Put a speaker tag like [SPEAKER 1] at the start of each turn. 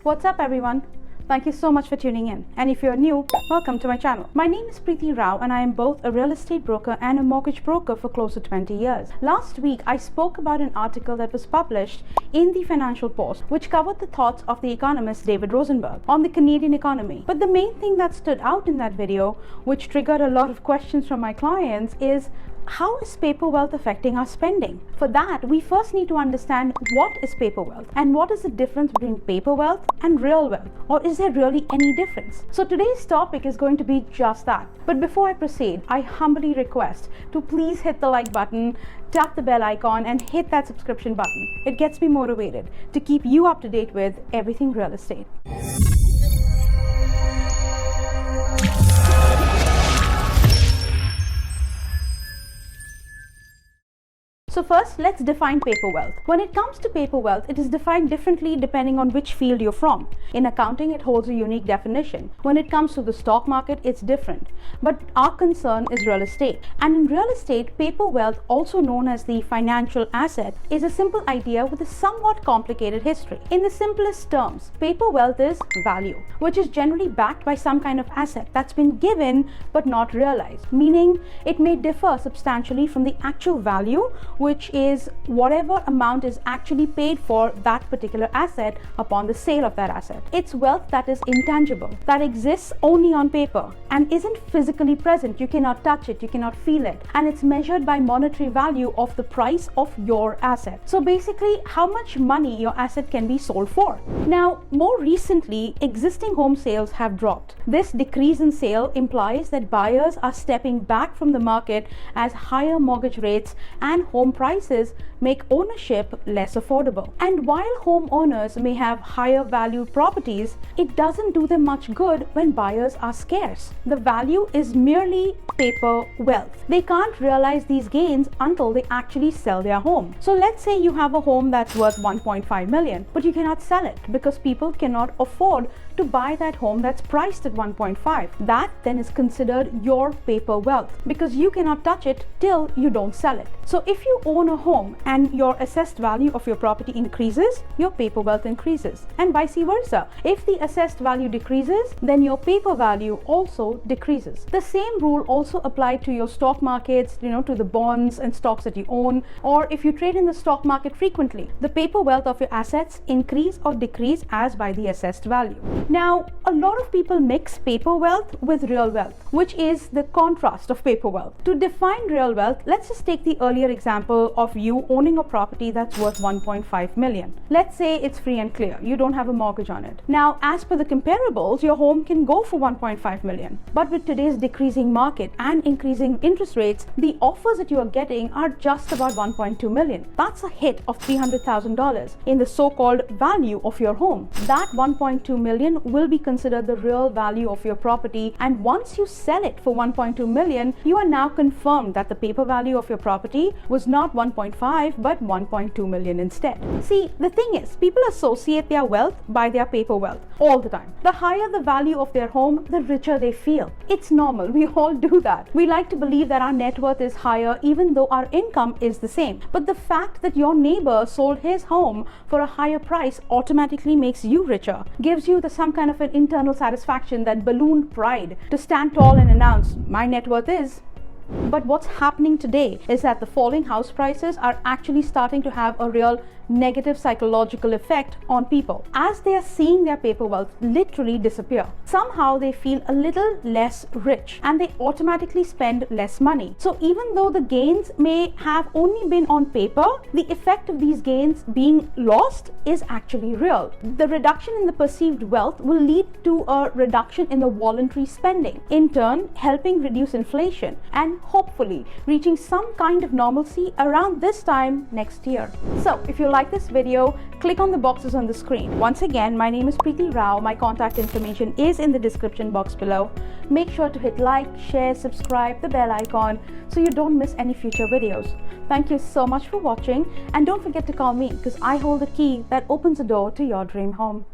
[SPEAKER 1] What's up everyone? Thank you so much for tuning in. And if you're new, welcome to my channel. My name is Preeti Rao and I am both a real estate broker and a mortgage broker for close to 20 years. Last week, I spoke about an article that was published in the Financial Post, which covered the thoughts of the economist David Rosenberg on the Canadian economy. But the main thing that stood out in that video, which triggered a lot of questions from my clients, is how is paper wealth affecting our spending? For that, we first need to understand what is paper wealth and what is the difference between paper wealth and real wealth, or is there really any difference? So today's topic is going to be just that. But before I proceed, I humbly request to please hit the like button, tap the bell icon and hit that subscription button. It gets me motivated to keep you up to date with everything real estate. So first, let's define paper wealth. When it comes to paper wealth, it is defined differently depending on which field you're from. In accounting, it holds a unique definition. When it comes to the stock market, it's different. But our concern is real estate. And in real estate, paper wealth, also known as the financial asset, is a simple idea with a somewhat complicated history. In the simplest terms, paper wealth is value, which is generally backed by some kind of asset that's been given but not realized, meaning it may differ substantially from the actual value, which is whatever amount is actually paid for that particular asset upon the sale of that asset. It's wealth that is intangible, that exists only on paper and isn't physically present. You cannot touch it, you cannot feel it, and it's measured by monetary value of the price of your asset. So basically, how much money your asset can be sold for. Now, more recently, existing home sales have dropped. This decrease in sale implies that buyers are stepping back from the market as higher mortgage rates and home prices make ownership less affordable. And while homeowners may have higher valued properties, it doesn't do them much good when buyers are scarce. The value is merely paper wealth. They can't realize these gains until they actually sell their home. So let's say you have a home that's worth 1.5 million, but you cannot sell it because people cannot afford to buy that home that's priced at 1.5. That then is considered your paper wealth because you cannot touch it till you don't sell it. So if you own a home and your assessed value of your property increases, your paper wealth increases, and vice versa. If the assessed value decreases, then your paper value also decreases. The same rule also applies to your stock markets, to the bonds and stocks that you own, or if you trade in the stock market frequently, the paper wealth of your assets increase or decrease as by the assessed value. Now, a lot of people mix paper wealth with real wealth, which is the contrast of paper wealth. To define real wealth, let's just take the earlier example of you owning a property that's worth 1.5 million. Let's say it's free and clear. You don't have a mortgage on it. Now, as per the comparables, your home can go for 1.5 million. But with today's decreasing market and increasing interest rates, the offers that you are getting are just about 1.2 million. That's a hit of $300,000 in the so-called value of your home. That 1.2 million will be considered the real value of your property, and once you sell it for 1.2 million, you are now confirmed that the paper value of your property was not 1.5 but 1.2 million instead. See, the thing is, people associate their wealth by their paper wealth all the time. The higher the value of their home, the richer they feel. It's normal. We all do that. We like to believe that our net worth is higher even though our income is the same. But the fact that your neighbor sold his home for a higher price automatically makes you richer, gives you some kind of an internal satisfaction, that balloon pride to stand tall and announce, my net worth is. But what's happening today is that the falling house prices are actually starting to have a real negative psychological effect on people as they are seeing their paper wealth literally disappear. Somehow they feel a little less rich and they automatically spend less money. So even though the gains may have only been on paper, the effect of these gains being lost is actually real. The reduction in the perceived wealth will lead to a reduction in the voluntary spending, in turn helping reduce inflation and hopefully reaching some kind of normalcy around this time next year. So if you like this video, click on the boxes on the screen. Once again, my name is Preeti Rao. My contact information is in the description box below. Make sure to hit like, share, subscribe, the bell icon so you don't miss any future videos. Thank you so much for watching, and don't forget to call me because I hold the key that opens the door to your dream home.